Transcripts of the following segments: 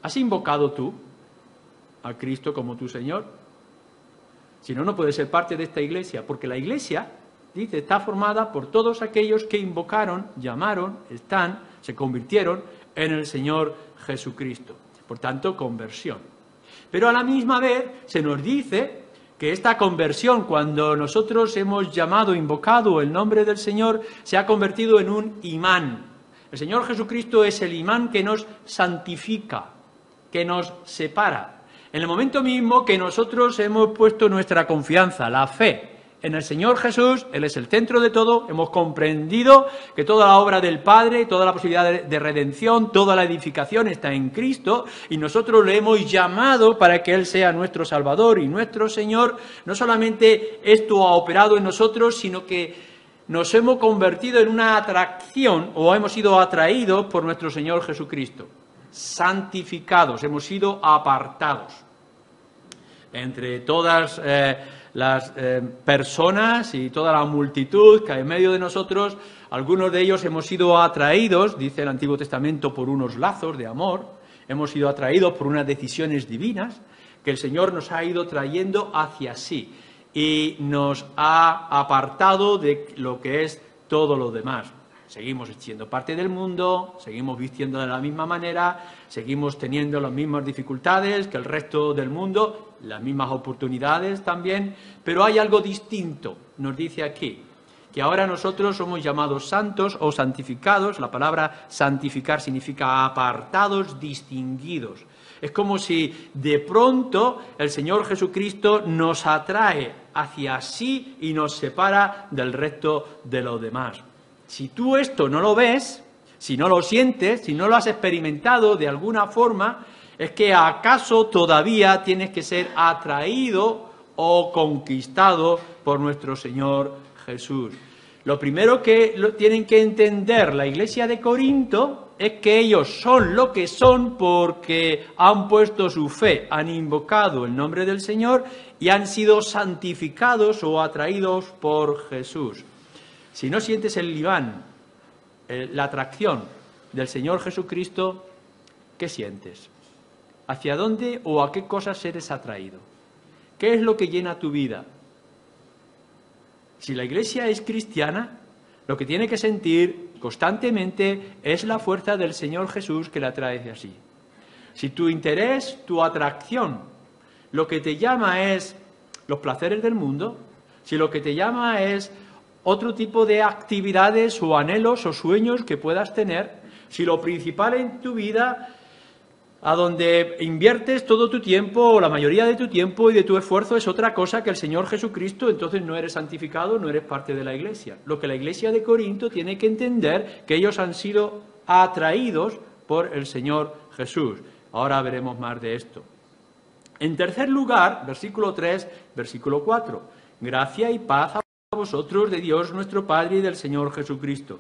¿Has invocado tú a Cristo como tu Señor? Si no, no puedes ser parte de esta iglesia, porque la iglesia, dice, está formada por todos aquellos que invocaron, llamaron, se convirtieron en el Señor Jesucristo. Por tanto, conversión. Pero a la misma vez se nos dice que esta conversión, cuando nosotros hemos llamado, invocado el nombre del Señor, se ha convertido en un imán. El Señor Jesucristo es el imán que nos santifica, que nos separa. En el momento mismo que nosotros hemos puesto nuestra confianza, la fe, en el Señor Jesús, Él es el centro de todo, hemos comprendido que toda la obra del Padre, toda la posibilidad de redención, toda la edificación está en Cristo y nosotros le hemos llamado para que Él sea nuestro Salvador y nuestro Señor. No solamente esto ha operado en nosotros, sino que nos hemos convertido en una atracción o hemos sido atraídos por nuestro Señor Jesucristo. Santificados, hemos sido apartados. Entre todas las personas y toda la multitud que hay en medio de nosotros, algunos de ellos hemos sido atraídos, dice el Antiguo Testamento, por unos lazos de amor, hemos sido atraídos por unas decisiones divinas que el Señor nos ha ido trayendo hacia sí y nos ha apartado de lo que es todo lo demás. Seguimos siendo parte del mundo, seguimos vistiendo de la misma manera, seguimos teniendo las mismas dificultades que el resto del mundo, las mismas oportunidades también, pero hay algo distinto, nos dice aquí, que ahora nosotros somos llamados santos o santificados. La palabra santificar significa apartados, distinguidos. Es como si de pronto el Señor Jesucristo nos atrae hacia sí y nos separa del resto de los demás. Si tú esto no lo ves, si no lo sientes, si no lo has experimentado de alguna forma, es que acaso todavía tienes que ser atraído o conquistado por nuestro Señor Jesús. Lo primero que tienen que entender la iglesia de Corinto es que ellos son lo que son porque han puesto su fe, han invocado el nombre del Señor y han sido santificados o atraídos por Jesús. Si no sientes el imán, la atracción del Señor Jesucristo, ¿qué sientes? ¿Hacia dónde o a qué cosas eres atraído? ¿Qué es lo que llena tu vida? Si la iglesia es cristiana, lo que tiene que sentir constantemente es la fuerza del Señor Jesús que la trae hacia sí. Si tu interés, tu atracción, lo que te llama es los placeres del mundo, si lo que te llama es otro tipo de actividades o anhelos o sueños que puedas tener, si lo principal en tu vida, a donde inviertes todo tu tiempo o la mayoría de tu tiempo y de tu esfuerzo es otra cosa que el Señor Jesucristo, entonces no eres santificado, no eres parte de la iglesia. Lo que la iglesia de Corinto tiene que entender, que ellos han sido atraídos por el Señor Jesús. Ahora veremos más de esto. En tercer lugar, versículo 3, versículo 4, gracia y paz a vosotros de Dios nuestro Padre y del Señor Jesucristo.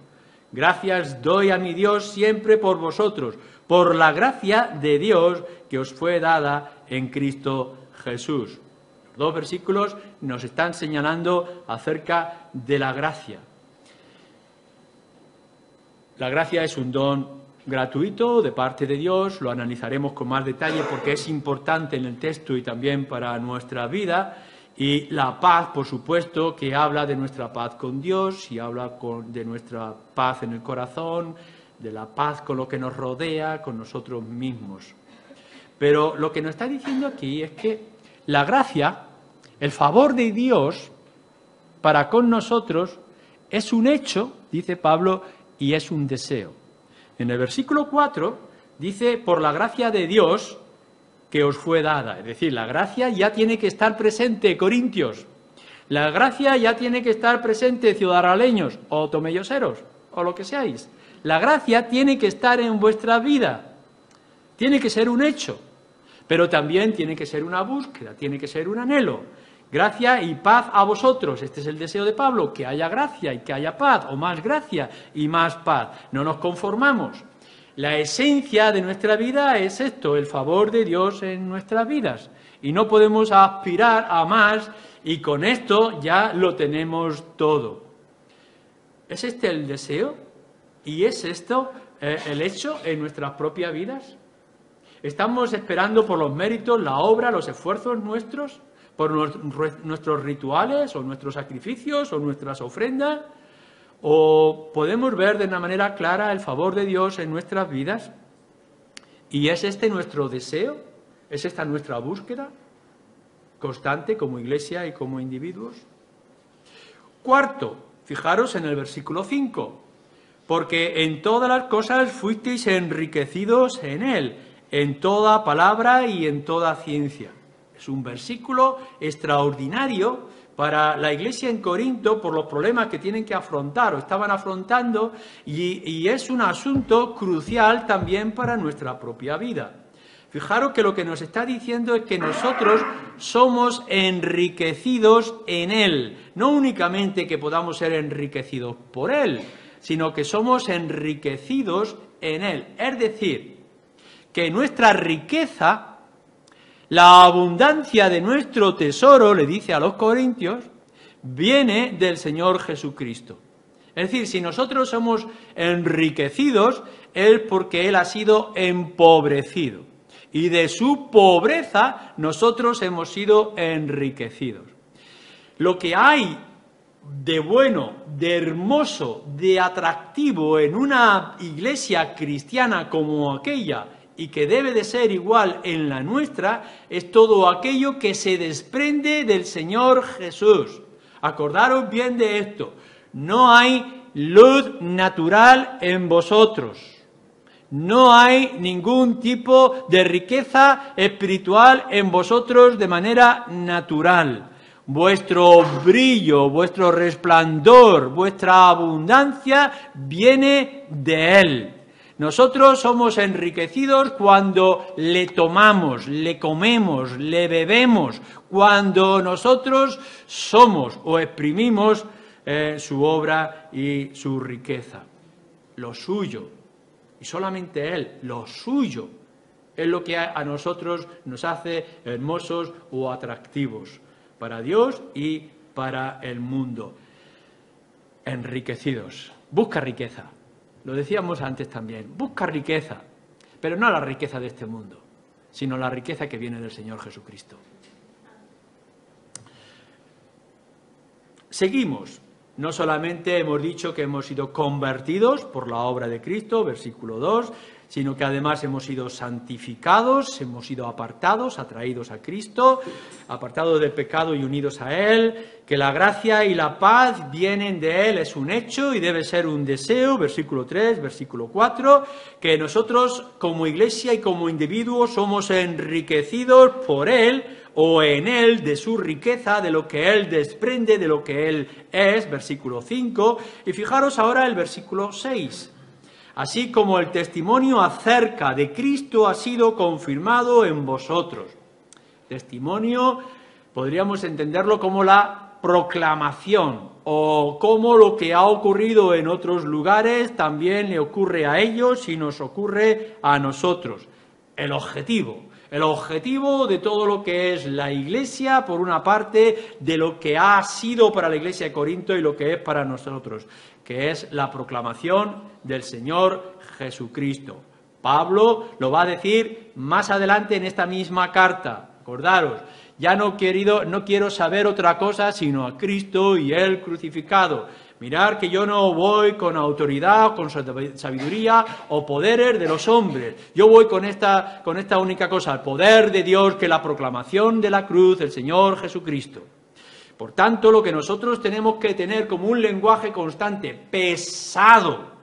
Gracias doy a mi Dios siempre por vosotros, por la gracia de Dios que os fue dada en Cristo Jesús. Los dos versículos nos están señalando acerca de la gracia. La gracia es un don gratuito de parte de Dios, lo analizaremos con más detalle porque es importante en el texto y también para nuestra vida. Y la paz, por supuesto, que habla de nuestra paz con Dios y habla de nuestra paz en el corazón, de la paz con lo que nos rodea, con nosotros mismos. Pero lo que nos está diciendo aquí es que la gracia, el favor de Dios para con nosotros, es un hecho, dice Pablo, y es un deseo. En el versículo 4 dice, por la gracia de Dios que os fue dada. Es decir, la gracia ya tiene que estar presente, corintios. La gracia ya tiene que estar presente, ciudadaleños o tomelloseros, o lo que seáis. La gracia tiene que estar en vuestra vida. Tiene que ser un hecho. Pero también tiene que ser una búsqueda, tiene que ser un anhelo. Gracia y paz a vosotros. Este es el deseo de Pablo, que haya gracia y que haya paz, o más gracia y más paz. No nos conformamos. La esencia de nuestra vida es esto, el favor de Dios en nuestras vidas. Y no podemos aspirar a más y con esto ya lo tenemos todo. ¿Es este el deseo? ¿Y es esto el hecho en nuestras propias vidas? ¿Estamos esperando por los méritos, la obra, los esfuerzos nuestros? ¿Por nuestros rituales o nuestros sacrificios o nuestras ofrendas? ¿O podemos ver de una manera clara el favor de Dios en nuestras vidas? ¿Y es este nuestro deseo? ¿Es esta nuestra búsqueda constante como iglesia y como individuos? Cuarto, fijaros en el versículo 5. Porque en todas las cosas fuisteis enriquecidos en Él, en toda palabra y en toda ciencia. Es un versículo extraordinario para la iglesia en Corinto por los problemas que tienen que afrontar o estaban afrontando, y es un asunto crucial también para nuestra propia vida. Fijaros que lo que nos está diciendo es que nosotros somos enriquecidos en Él. No únicamente que podamos ser enriquecidos por Él, sino que somos enriquecidos en Él. Es decir, que nuestra riqueza, la abundancia de nuestro tesoro, le dice a los corintios, viene del Señor Jesucristo. Es decir, si nosotros somos enriquecidos, es porque Él ha sido empobrecido. Y de su pobreza nosotros hemos sido enriquecidos. Lo que hay de bueno, de hermoso, de atractivo en una iglesia cristiana como aquella, y que debe de ser igual en la nuestra, es todo aquello que se desprende del Señor Jesús. Acordaros bien de esto. No hay luz natural en vosotros. No hay ningún tipo de riqueza espiritual en vosotros de manera natural. Vuestro brillo, vuestro resplandor, vuestra abundancia viene de Él. Nosotros somos enriquecidos cuando le tomamos, le comemos, le bebemos, cuando nosotros somos o exprimimos su obra y su riqueza. Lo suyo, y solamente Él, lo suyo, es lo que a nosotros nos hace hermosos o atractivos para Dios y para el mundo. Enriquecidos. Busca riqueza. Lo decíamos antes también. Busca riqueza, pero no la riqueza de este mundo, sino la riqueza que viene del Señor Jesucristo. Seguimos. No solamente hemos dicho que hemos sido convertidos por la obra de Cristo, versículo 2, sino que además hemos sido santificados, hemos sido apartados, atraídos a Cristo, apartados del pecado y unidos a Él, que la gracia y la paz vienen de Él, es un hecho y debe ser un deseo, versículo 3, versículo 4, que nosotros como iglesia y como individuos somos enriquecidos por Él, o en Él, de su riqueza, de lo que Él desprende, de lo que Él es, versículo 5, y fijaros ahora el versículo 6. Así como el testimonio acerca de Cristo ha sido confirmado en vosotros. Testimonio podríamos entenderlo como la proclamación, o como lo que ha ocurrido en otros lugares también le ocurre a ellos y nos ocurre a nosotros. El objetivo de todo lo que es la Iglesia, por una parte, de lo que ha sido para la Iglesia de Corinto y lo que es para nosotros, que es la proclamación del Señor Jesucristo. Pablo lo va a decir más adelante en esta misma carta. Acordaros, ya no quiero saber otra cosa sino a Cristo y Él crucificado. Mirad que yo no voy con autoridad, con sabiduría o poderes de los hombres. Yo voy con esta única cosa, el poder de Dios, que es la proclamación de la cruz del Señor Jesucristo. Por tanto, lo que nosotros tenemos que tener como un lenguaje constante, pesado,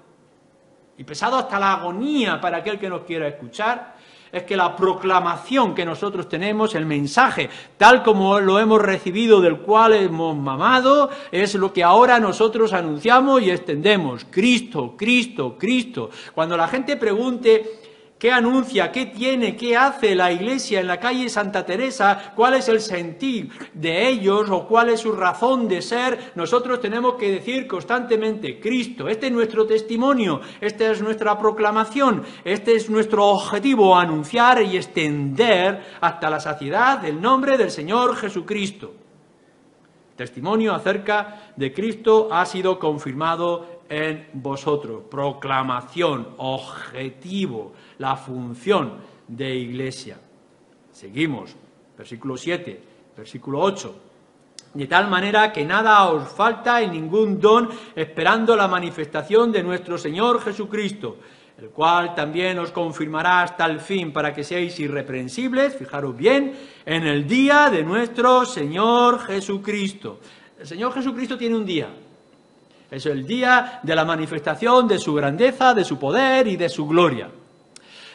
y pesado hasta la agonía para aquel que nos quiera escuchar, es que la proclamación que nosotros tenemos, el mensaje, tal como lo hemos recibido, del cual hemos mamado, es lo que ahora nosotros anunciamos y extendemos. Cristo, Cristo, Cristo. Cuando la gente pregunte qué anuncia, qué tiene, qué hace la Iglesia en la calle Santa Teresa, cuál es el sentir de ellos o cuál es su razón de ser, nosotros tenemos que decir constantemente Cristo. Este es nuestro testimonio, esta es nuestra proclamación, este es nuestro objetivo, anunciar y extender hasta la saciedad el nombre del Señor Jesucristo. Testimonio acerca de Cristo ha sido confirmado en vosotros. Proclamación, objetivo, la función de iglesia. Seguimos, versículo 7, versículo 8. De tal manera que nada os falta en ningún don, esperando la manifestación de nuestro Señor Jesucristo, el cual también os confirmará hasta el fin, para que seáis irreprensibles, fijaros bien, en el día de nuestro Señor Jesucristo. El Señor Jesucristo tiene un día. Es el día de la manifestación de su grandeza, de su poder y de su gloria.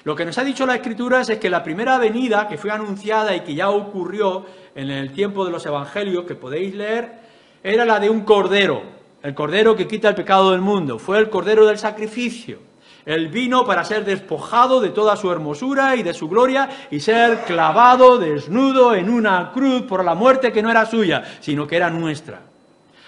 Lo que nos ha dicho la Escritura es que la primera venida que fue anunciada y que ya ocurrió en el tiempo de los Evangelios, que podéis leer, era la de un cordero, el cordero que quita el pecado del mundo. Fue el cordero del sacrificio. Él vino para ser despojado de toda su hermosura y de su gloria y ser clavado desnudo en una cruz por la muerte que no era suya, sino que era nuestra.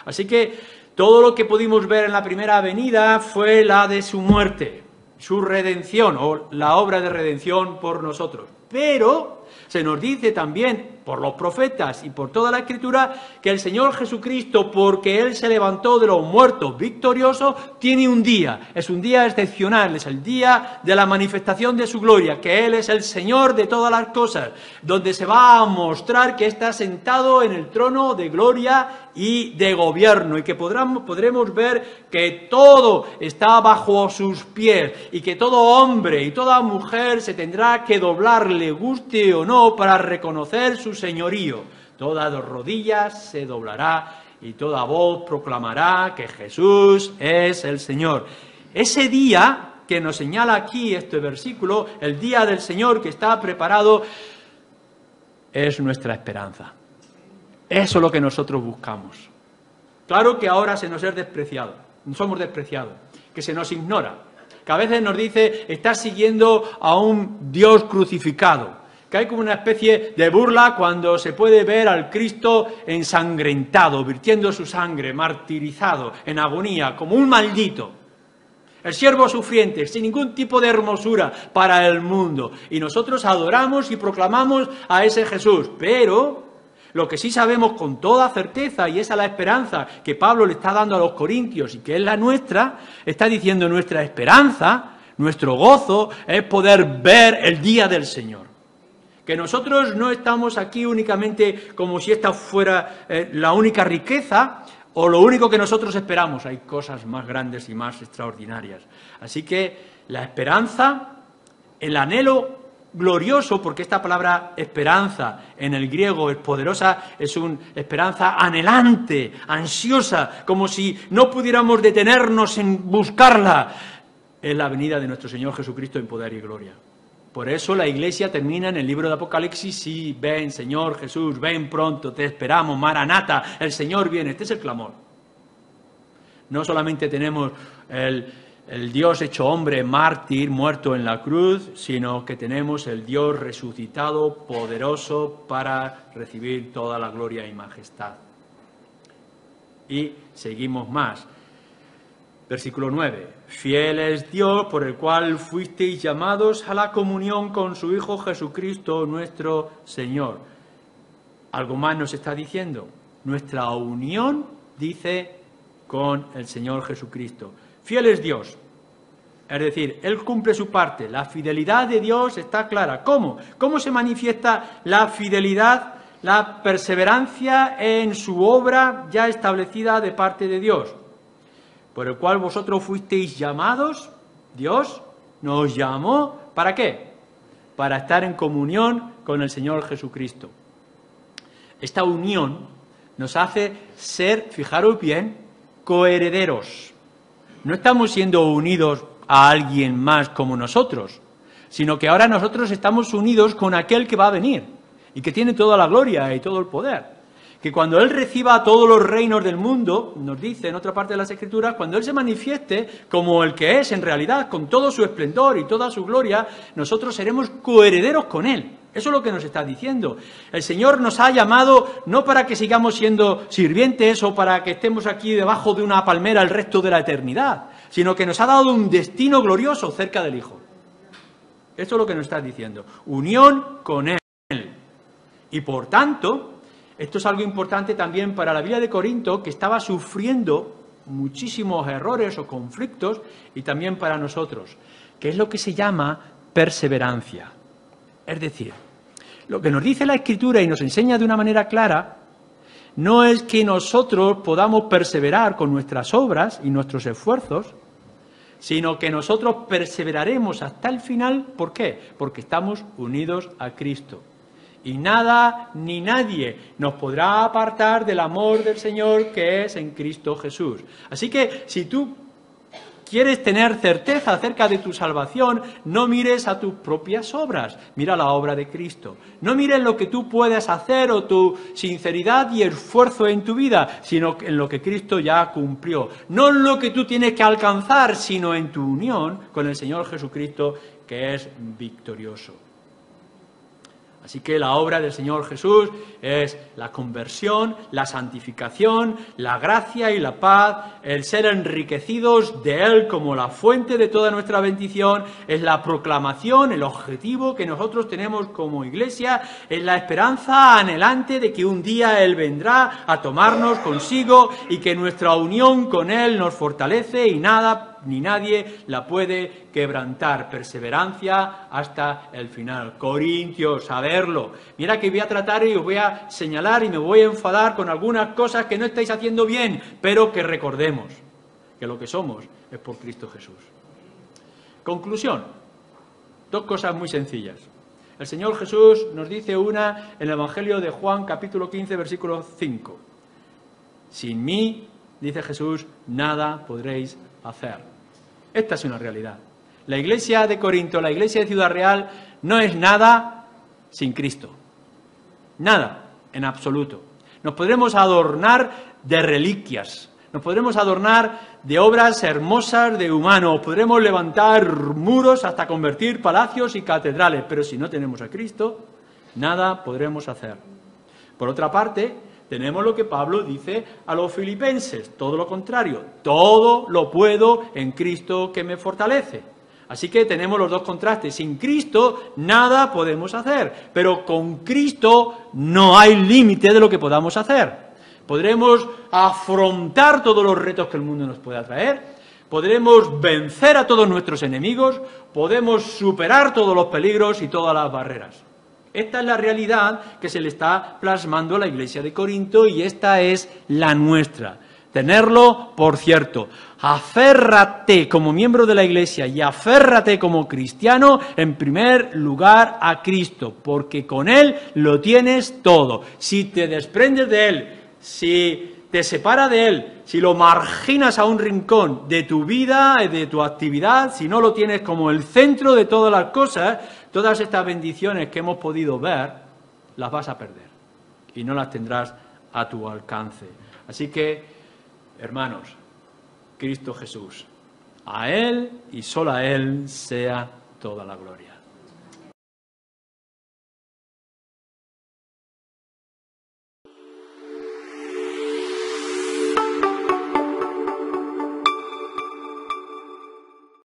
Así que todo lo que pudimos ver en la primera venida fue la de su muerte, su redención o la obra de redención por nosotros. Pero se nos dice también por los profetas y por toda la Escritura que el Señor Jesucristo, porque Él se levantó de los muertos victorioso, tiene un día. Es un día excepcional, es el día de la manifestación de su gloria, que Él es el Señor de todas las cosas, donde se va a mostrar que está sentado en el trono de gloria y de gobierno, y que podremos ver que todo está bajo sus pies, y que todo hombre y toda mujer se tendrá que doblar, le guste o no, para reconocer su señorío. Toda rodilla se doblará y toda voz proclamará que Jesús es el Señor. Ese día que nos señala aquí este versículo, el día del Señor que está preparado, es nuestra esperanza. Eso es lo que nosotros buscamos. Claro que ahora se nos es despreciado, somos despreciados, que se nos ignora, que a veces nos dice, estás siguiendo a un Dios crucificado, que hay como una especie de burla cuando se puede ver al Cristo ensangrentado, virtiendo su sangre, martirizado, en agonía, como un maldito. El siervo sufriente, sin ningún tipo de hermosura para el mundo. Y nosotros adoramos y proclamamos a ese Jesús. Pero lo que sí sabemos con toda certeza, y esa es la esperanza que Pablo le está dando a los corintios y que es la nuestra, está diciendo nuestra esperanza, nuestro gozo, es poder ver el día del Señor. Que nosotros no estamos aquí únicamente como si esta fuera la única riqueza o lo único que nosotros esperamos. Hay cosas más grandes y más extraordinarias. Así que la esperanza, el anhelo glorioso, porque esta palabra esperanza en el griego es poderosa, es una esperanza anhelante, ansiosa, como si no pudiéramos detenernos en buscarla. Es la venida de nuestro Señor Jesucristo en poder y gloria. Por eso la Iglesia termina en el libro de Apocalipsis, sí, ven Señor Jesús, ven pronto, te esperamos, Maranata, el Señor viene. Este es el clamor. No solamente tenemos el Dios hecho hombre, mártir, muerto en la cruz, sino que tenemos el Dios resucitado, poderoso, para recibir toda la gloria y majestad. Y seguimos más. Versículo 9. Fiel es Dios por el cual fuisteis llamados a la comunión con su Hijo Jesucristo nuestro Señor. Algo más nos está diciendo. Nuestra unión, dice, con el Señor Jesucristo. Fiel es Dios. Es decir, Él cumple su parte. La fidelidad de Dios está clara. ¿Cómo? ¿Cómo se manifiesta la fidelidad, la perseverancia en su obra ya establecida de parte de Dios? Por el cual vosotros fuisteis llamados, Dios nos llamó, ¿para qué? Para estar en comunión con el Señor Jesucristo. Esta unión nos hace ser, fijaros bien, coherederos. No estamos siendo unidos a alguien más como nosotros, sino que ahora nosotros estamos unidos con aquel que va a venir y que tiene toda la gloria y todo el poder. Que cuando Él reciba todos los reinos del mundo, nos dice en otra parte de las Escrituras, cuando Él se manifieste como el que es en realidad, con todo su esplendor y toda su gloria, nosotros seremos coherederos con Él. Eso es lo que nos está diciendo. El Señor nos ha llamado no para que sigamos siendo sirvientes o para que estemos aquí debajo de una palmera el resto de la eternidad, sino que nos ha dado un destino glorioso cerca del Hijo. Esto es lo que nos está diciendo. Unión con Él. Y por tanto, esto es algo importante también para la vida de Corinto, que estaba sufriendo muchísimos errores o conflictos, y también para nosotros, que es lo que se llama perseverancia. Es decir, lo que nos dice la Escritura y nos enseña de una manera clara no es que nosotros podamos perseverar con nuestras obras y nuestros esfuerzos, sino que nosotros perseveraremos hasta el final. ¿Por qué? Porque estamos unidos a Cristo. Y nada ni nadie nos podrá apartar del amor del Señor que es en Cristo Jesús. Así que si tú quieres tener certeza acerca de tu salvación, no mires a tus propias obras, mira la obra de Cristo. No mires lo que tú puedes hacer o tu sinceridad y esfuerzo en tu vida, sino en lo que Cristo ya cumplió. No en lo que tú tienes que alcanzar, sino en tu unión con el Señor Jesucristo, que es victorioso. Así que la obra del Señor Jesús es la conversión, la santificación, la gracia y la paz, el ser enriquecidos de Él como la fuente de toda nuestra bendición, es la proclamación, el objetivo que nosotros tenemos como Iglesia, es la esperanza anhelante de que un día Él vendrá a tomarnos consigo y que nuestra unión con Él nos fortalece y nada ni nadie la puede quebrantar. Perseverancia hasta el final. Corintios, saberlo. Mira que voy a tratar y os voy a señalar y me voy a enfadar con algunas cosas que no estáis haciendo bien, pero que recordemos que lo que somos es por Cristo Jesús. Conclusión. Dos cosas muy sencillas. El Señor Jesús nos dice una en el Evangelio de Juan, capítulo 15, versículo 5. Sin mí, dice Jesús, nada podréis hacer. Esta es una realidad. La iglesia de Corinto, la iglesia de Ciudad Real, no es nada sin Cristo. Nada, en absoluto. Nos podremos adornar de reliquias, nos podremos adornar de obras hermosas de humanos, podremos levantar muros hasta convertir palacios y catedrales, pero si no tenemos a Cristo, nada podremos hacer. Por otra parte, tenemos lo que Pablo dice a los filipenses, todo lo contrario, todo lo puedo en Cristo que me fortalece. Así que tenemos los dos contrastes, sin Cristo nada podemos hacer, pero con Cristo no hay límite de lo que podamos hacer. Podremos afrontar todos los retos que el mundo nos pueda traer, podremos vencer a todos nuestros enemigos, podemos superar todos los peligros y todas las barreras. Esta es la realidad que se le está plasmando a la iglesia de Corinto y esta es la nuestra. Tenerlo por cierto. Aférrate como miembro de la iglesia y aférrate como cristiano en primer lugar a Cristo, porque con Él lo tienes todo. Si te desprendes de Él, si te separa de Él, si lo marginas a un rincón de tu vida, de tu actividad, si no lo tienes como el centro de todas las cosas, todas estas bendiciones que hemos podido ver, las vas a perder y no las tendrás a tu alcance. Así que, hermanos, Cristo Jesús, a Él y solo a Él sea toda la gloria.